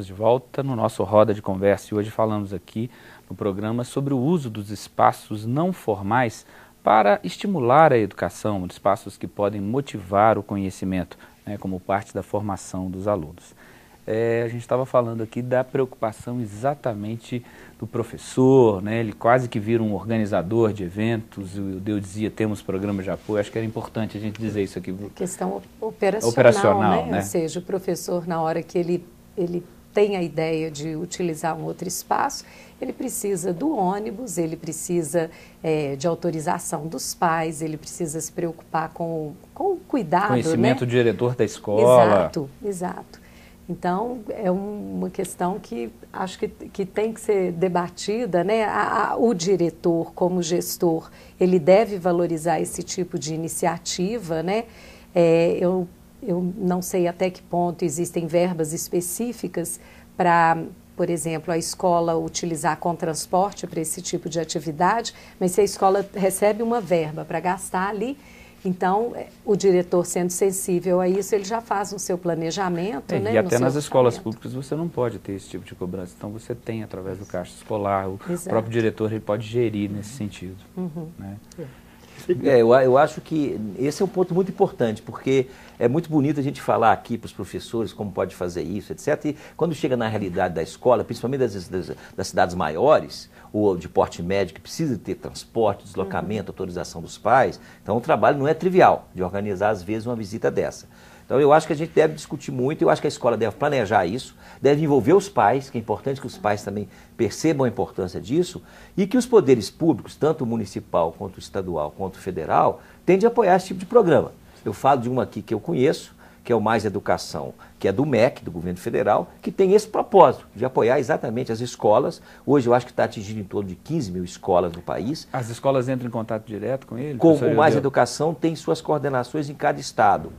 estamos de volta no nosso Roda de Conversa e hoje falamos aqui no programa sobre o uso dos espaços não formais para estimular a educação, espaços que podem motivar o conhecimento, né, como parte da formação dos alunos. A gente estava falando aqui da preocupação exatamente do professor, né? Ele quase que vira um organizador de eventos. Eu dizia, temos programas de apoio, acho que era importante a gente dizer isso aqui. Questão operacional, né? Ou seja, o professor, na hora que ele tem a ideia de utilizar um outro espaço, ele precisa do ônibus, ele precisa de autorização dos pais, ele precisa se preocupar com o cuidado, conhecimento, né? Do diretor da escola. Exato. Então, é uma questão que acho que tem que ser debatida, né? O diretor, como gestor, ele deve valorizar esse tipo de iniciativa, né? Eu não sei até que ponto existem verbas específicas para, por exemplo, a escola utilizar com transporte para esse tipo de atividade, mas se a escola recebe uma verba para gastar ali, então, o diretor, sendo sensível a isso, ele já faz o seu planejamento, né? E até nas escolas públicas você não pode ter esse tipo de cobrança. Então, você tem, através do caixa escolar, o próprio diretor ele pode gerir nesse sentido. Né? Eu acho que esse é um ponto muito importante, porque é muito bonito a gente falar aqui para os professores como pode fazer isso, etc. E quando chega na realidade da escola, principalmente das cidades maiores, ou de porte médio, que precisa ter transporte, deslocamento, autorização dos pais, então o trabalho não é trivial de organizar, às vezes, uma visita dessa. Então eu acho que a gente deve discutir muito, eu acho que a escola deve planejar isso, deve envolver os pais, que é importante que os pais também percebam a importância disso, e que os poderes públicos, tanto o municipal, quanto o estadual, quanto o federal, tendem a apoiar esse tipo de programa. Eu falo de uma aqui que eu conheço, que é o Mais Educação, que é do MEC, do governo federal, que tem esse propósito de apoiar exatamente as escolas. Hoje eu acho que está atingindo em torno de 15 mil escolas no país. As escolas entram em contato direto com ele? Com o Mais Educação tem suas coordenações em cada estado.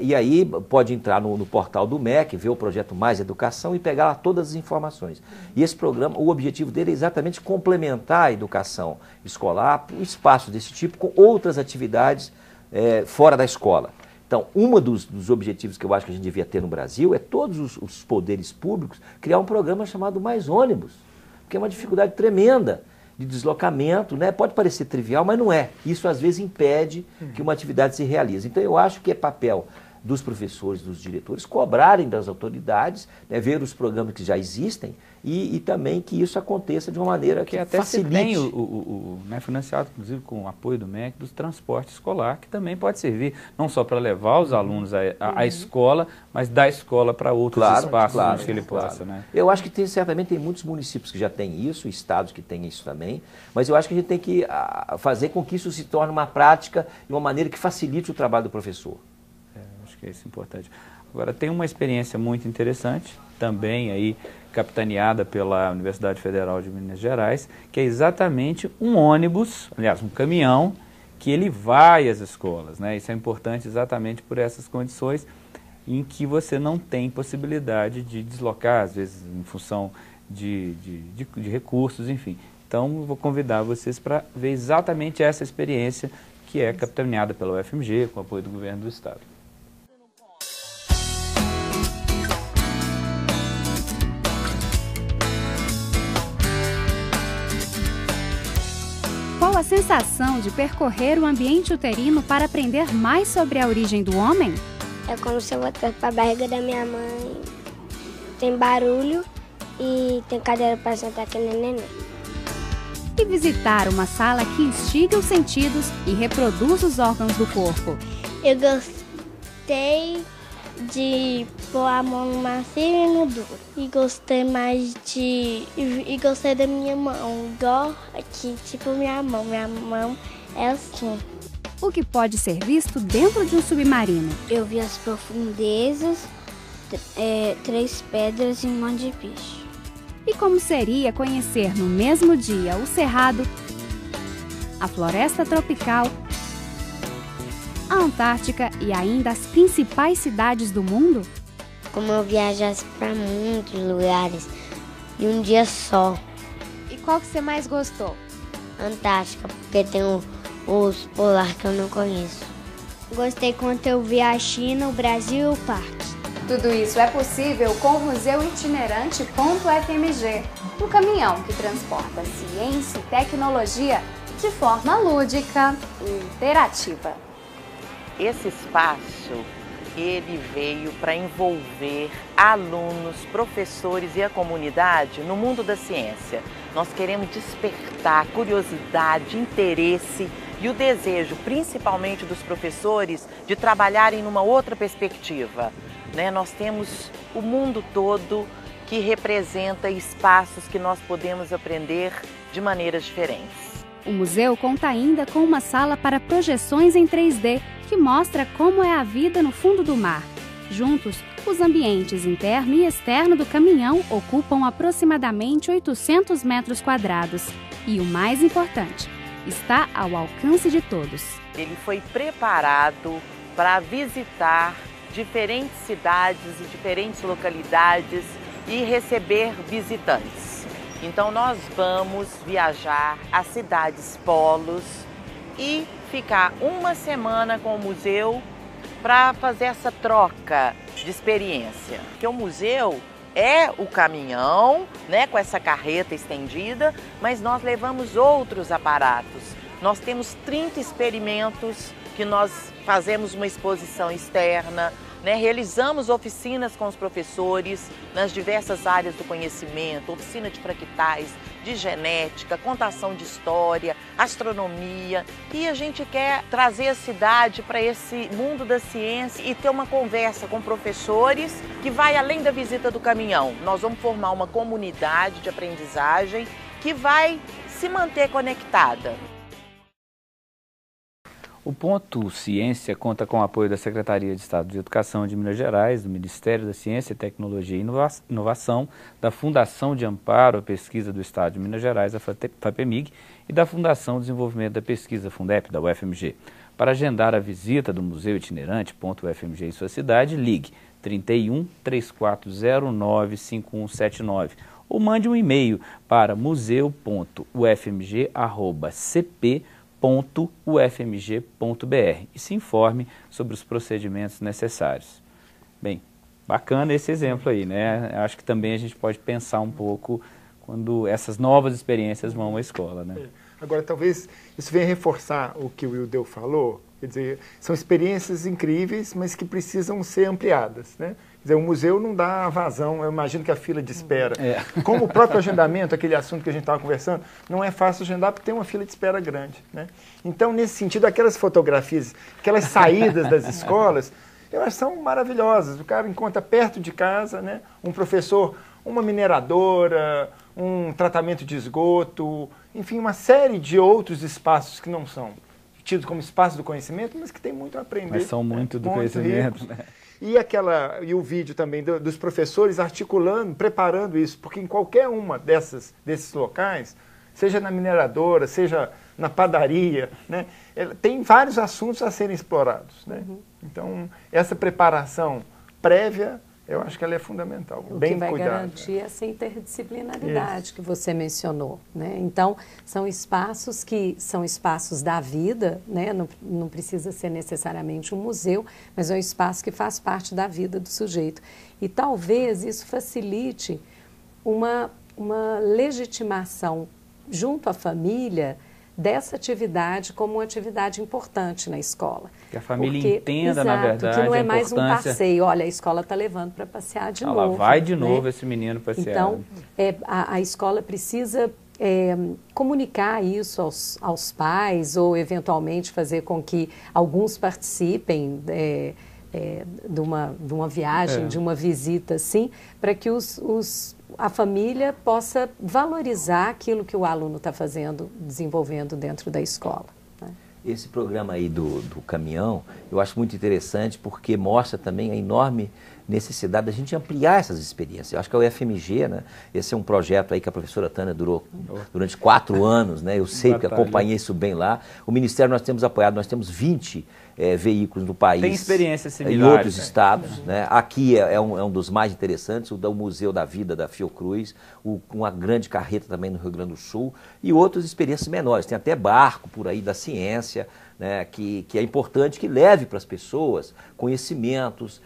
E aí pode entrar no portal do MEC, ver o projeto Mais Educação e pegar lá todas as informações. E esse programa, o objetivo dele é exatamente complementar a educação escolar, um espaço desse tipo com outras atividades fora da escola. Então, um dos objetivos que eu acho que a gente devia ter no Brasil é todos os poderes públicos criar um programa chamado Mais Ônibus, porque é uma dificuldade tremenda de deslocamento, né? Pode parecer trivial, mas não é. Isso às vezes impede que uma atividade se realize. Então, eu acho que é papel dos professores, dos diretores, cobrarem das autoridades, né, ver os programas que já existem e também que isso aconteça de uma maneira que até facilite. Tem né, financiado, inclusive, com o apoio do MEC, dos transporte escolar, que também pode servir não só para levar os alunos à escola, mas da escola para outros espaços onde que ele possa. Né? Eu acho que certamente tem muitos municípios que já têm isso, estados que têm isso também, mas eu acho que a gente tem que fazer com que isso se torne uma prática de uma maneira que facilite o trabalho do professor. Acho que é isso importante. Agora, tem uma experiência muito interessante, também aí capitaneada pela Universidade Federal de Minas Gerais, que é exatamente um ônibus, aliás, um caminhão, que ele vai às escolas, né? Isso é importante exatamente por essas condições em que você não tem possibilidade de deslocar, às vezes em função de recursos, enfim. Então, eu vou convidar vocês para ver exatamente essa experiência que é capitaneada pela UFMG, com o apoio do governo do estado. Qual a sensação de percorrer o ambiente uterino para aprender mais sobre a origem do homem? É como se eu voltasse para a barriga da minha mãe. Tem barulho e tem cadeira para sentar aqui no neném. E visitar uma sala que instiga os sentidos e reproduz os órgãos do corpo. Eu gostei de pôr a mão no macio e no duro. E gostei e gostei da minha mão, igual aqui, tipo minha mão é assim. O que pode ser visto dentro de um submarino? Eu vi as profundezas, 3 pedras e um monte de bicho. E como seria conhecer no mesmo dia o Cerrado, a floresta tropical, a Antártica e ainda as principais cidades do mundo? Como eu viajasse para muitos lugares em um dia só. E qual que você mais gostou? Antártica, porque tem os polar que eu não conheço. Gostei quando eu vi a China, o Brasil e o parque. Tudo isso é possível com o Museu Itinerante.fmg, um caminhão que transporta ciência e tecnologia de forma lúdica e interativa. Esse espaço, ele veio para envolver alunos, professores e a comunidade no mundo da ciência. Nós queremos despertar curiosidade, interesse e o desejo, principalmente dos professores, de trabalharem numa outra perspectiva. Nós temos o mundo todo que representa espaços que nós podemos aprender de maneiras diferentes. O museu conta ainda com uma sala para projeções em 3D, que mostra como é a vida no fundo do mar. Juntos, os ambientes interno e externo do caminhão ocupam aproximadamente 800 metros quadrados. E o mais importante, está ao alcance de todos. Ele foi preparado para visitar diferentes cidades e diferentes localidades e receber visitantes. Então nós vamos viajar às cidades polos e ficar uma semana com o museu para fazer essa troca de experiência. Porque o museu é o caminhão, com essa carreta estendida, mas nós levamos outros aparatos. Nós temos 30 experimentos que nós fazemos uma exposição externa, realizamos oficinas com os professores nas diversas áreas do conhecimento, oficina de fractais, de genética, contação de história, astronomia. E a gente quer trazer a cidade para esse mundo da ciência e ter uma conversa com professores que vai além da visita do caminhão. Nós vamos formar uma comunidade de aprendizagem que vai se manter conectada. O Ponto Ciência conta com o apoio da Secretaria de Estado de Educação de Minas Gerais, do Ministério da Ciência, Tecnologia e Inovação, da Fundação de Amparo à Pesquisa do Estado de Minas Gerais, a FAPEMIG, e da Fundação de Desenvolvimento da Pesquisa, Fundep, da UFMG. Para agendar a visita do Museu Itinerante.ufmg em sua cidade, ligue 31 3409 5179 ou mande um e-mail para museu.ufmg@cp.ufmg.br e se informe sobre os procedimentos necessários. Bem, bacana esse exemplo aí, Acho que também a gente pode pensar um pouco quando essas novas experiências vão à escola, Agora, talvez isso venha reforçar o que o Wildeu falou, quer dizer, são experiências incríveis, mas que precisam ser ampliadas, Quer dizer, o museu não dá vazão, eu imagino que a fila de espera. Como o próprio agendamento, aquele assunto que a gente estava conversando, não é fácil agendar porque tem uma fila de espera grande, Então, nesse sentido, aquelas fotografias, aquelas saídas das escolas, eu acho que são maravilhosas. O cara encontra perto de casa, um professor, uma mineradora, um tratamento de esgoto, enfim, uma série de outros espaços que não são tidos como espaço do conhecimento, mas que tem muito a aprender. Mas são muito do conhecimento, E o vídeo também dos professores articulando, preparando isso, porque em qualquer uma desses locais, seja na mineradora, seja na padaria, tem vários assuntos a serem explorados. Então, essa preparação prévia, eu acho que ela é fundamental. O que vai garantir essa interdisciplinaridade que você mencionou. Então, são espaços que são espaços da vida, não precisa ser necessariamente um museu, mas é um espaço que faz parte da vida do sujeito. E talvez isso facilite uma legitimação junto à família dessa atividade como uma atividade importante na escola. Que a família entenda, na verdade, que não é mais um passeio. Olha, a escola está levando para passear de novo. Ela vai de novo esse menino passear. Então, a escola precisa comunicar isso aos pais ou, eventualmente, fazer com que alguns participem de uma viagem, de uma visita, assim, para que a família possa valorizar aquilo que o aluno está fazendo, desenvolvendo dentro da escola. Esse programa aí do caminhão, eu acho muito interessante porque mostra também a enorme necessidade da gente ampliar essas experiências. Eu acho que a UFMG, esse é um projeto aí que a professora Tânia durou durante 4 anos, eu sei porque acompanhei isso bem lá. O Ministério nós temos apoiado, nós temos 20 veículos no país. Tem experiências similares. Em outros estados. Aqui é um dos mais interessantes, o do Museu da Vida da Fiocruz, uma grande carreta também no Rio Grande do Sul e outras experiências menores. Tem até barco por aí da ciência, né, que é importante que leve para as pessoas conhecimentos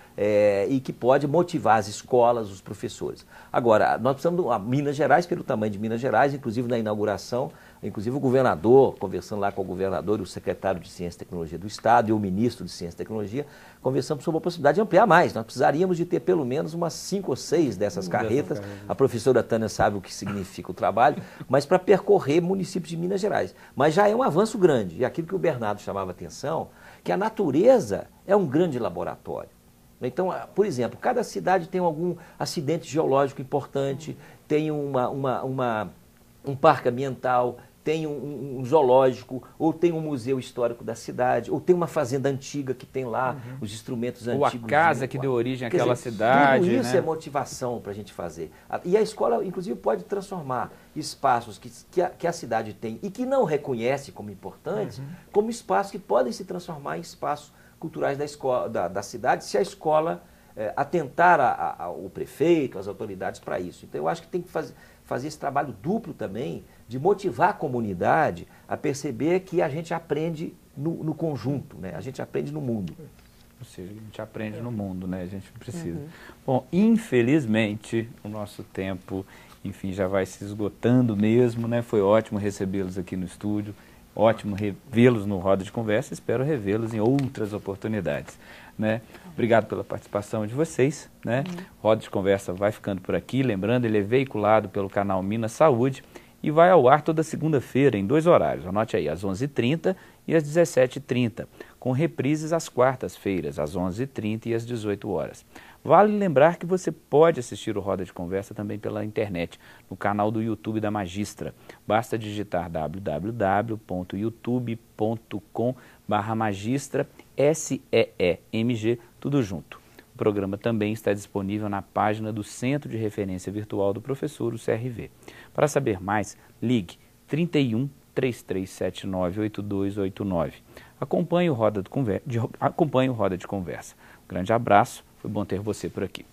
e que pode motivar as escolas, os professores. Agora, nós precisamos de Minas Gerais, pelo tamanho de Minas Gerais, inclusive na inauguração, inclusive o governador, conversando lá com o governador e o secretário de Ciência e Tecnologia do Estado e o ministro de Ciência e Tecnologia, conversamos sobre a possibilidade de ampliar mais. Nós precisaríamos de ter pelo menos umas 5 ou 6 dessas carretas. A professora Tânia sabe o que significa o trabalho, mas para percorrer municípios de Minas Gerais. Mas já é um avanço grande. E aquilo que o Bernardo chamava atenção, que a natureza é um grande laboratório. Então, por exemplo, cada cidade tem algum acidente geológico importante, tem um parque ambiental, tem um zoológico, ou tem um museu histórico da cidade, ou tem uma fazenda antiga que tem lá os instrumentos antigos. Ou a casa que deu origem àquela cidade. Tudo isso, né? É motivação para a gente fazer. E a escola, inclusive, pode transformar espaços que a cidade tem e que não reconhece como importantes, como espaços que podem se transformar em espaços culturais da escola, da cidade, se a escola atentar o prefeito, as autoridades para isso. Então, eu acho que tem que fazer esse trabalho duplo também, de motivar a comunidade a perceber que a gente aprende no conjunto, né? A gente aprende no mundo. Ou seja, a gente aprende no mundo, né? A gente precisa. Bom, infelizmente, o nosso tempo, enfim, já vai se esgotando mesmo, né? Foi ótimo recebê-los aqui no estúdio, ótimo revê-los no Roda de Conversa, espero revê-los em outras oportunidades, né? Obrigado pela participação de vocês, né? Roda de Conversa vai ficando por aqui, lembrando, ele é veiculado pelo canal Minas Saúde e vai ao ar toda segunda-feira em 2 horários, anote aí, às 11h30 e às 17h30, com reprises às quartas-feiras, às 11h30 e às 18 horas. Vale lembrar que você pode assistir o Roda de Conversa também pela internet, no canal do YouTube da Magistra. Basta digitar www.youtube.com/magistra, SEEMG, tudo junto. O programa também está disponível na página do Centro de Referência Virtual do Professor, o CRV. Para saber mais, ligue 31 3379 8289. Acompanhe o Roda de Conversa. Um grande abraço. Foi bom ter você por aqui.